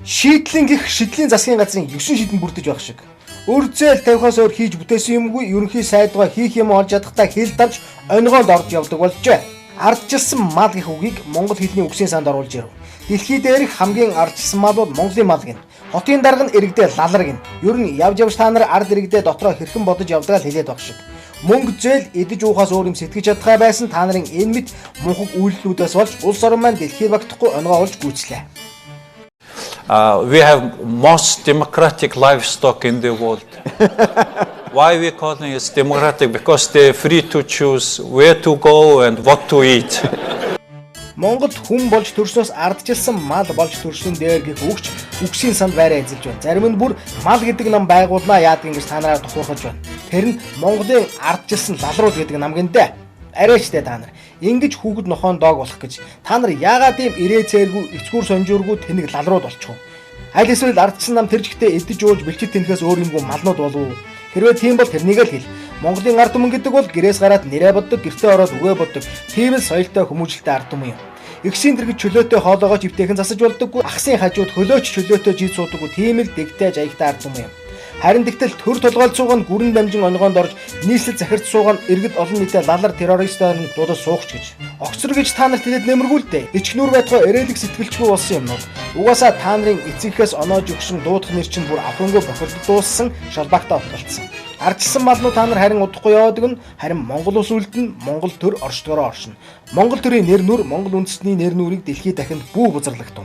Шийдлэн гих шийдлийн засгийн газрын 9 шийдэн бүрдэж байх шиг. Өр зээл тавихаас өөр хийж бүтээсэн юмгүй ерөнхий сайдгаа хийх юм олж ядахтаа хэл давж онигоонд орж явдаг болжээ. Ардчилсан мал гэх үгийг монгол хэлний үгсийн санд оруулж ирв. Дэлхий дээрх хамгийн ардчилсан малууд Монголын мал гин. Хотын дарга нь иргэдээ лалар гин. Ер нь явж та нар ард иргэдээ дотроо хэрхэн бодож явдаг л хэлээд баг шиг. Мөнгө зээл идэж уухаас өөр юм сэтгэж чадхаа байсан та нарын энэ мэд мунхаг үйлдэлүүдээс болж улс орон маань дэлхийд багтахгүй онигоо олж гүйцлээ. We have most democratic livestock in the world. Why we calling it democratic? Because they're free to choose where to go and what to eat. Монголд хүн болж төрснөөс ардчилсан мал болж төрсөн дээр гэх үгч үгсийн санд байраа эзэлж байна. Зарим нь бүр мал гэдэг нам байгуулнаа яадаг ингэж та нараар тухуурхаж байна. Тэр нь Монголын ардчилсан лалрууд гэдэг намгийн дээ. Арайчтай та нар. Ингэж хүүхэд нохоон доог болох гэж та нар яагаад ийм ирээ цээргүй эцгүүр сонжуургүй тэнэг лалрууд болчих вэ? Аль эсвэл ардчилсан нам тэр жигтэй эдэж ууж бэлчит тэнхээс өөр юмгүй малнууд болов уу? Хэрвээ тийм бол тэрнийг л хэл. Монголын ард түмэн гэдэг бол гэрээс гараад нэрээ боддог, гэртээ ороод үгээ боддог. Тийм л соёлтой хүмүүжлэлтэй ард түмэн юм. Игсийн дэргэд чөлөөтэй хоолоогоо живтэйхэн засаж болдоггүй. Ахсын хажууд хөлөөч чөлөөтэй жид суудаггүй. Тийм л дэгтэй жаягтай ард түмэн юм. Харин тэгтэл төр толгойлцууг нь гүрэн дамжин онигоонд орж нийслэл захирч суугаад иргэд олон нийтэд лалар террористоор нь дуудаж суугч гэж. Огцор гэж та нарт хэлээд нэмэргүүлдэ. Ичгнүр байтугай эрэлэг сэтгэлчгүй болсон юмнууд. Угаасаа та нарын эцэгхээс оноож өгсөн дуудах нэр чинь бүр афрангөө бохирд дууссан шалбаагтаа болтолцсон. Ардчилсан малнууд та нар харин удахгүй яваадаг нь харин Монгол улс үлдэн Монгол төр оршдгороо оршино. Монгол төрийн нэр нүр Монгол үндэстний нэр нүрийг дэлхийд дахинд бүү бузарлагтун.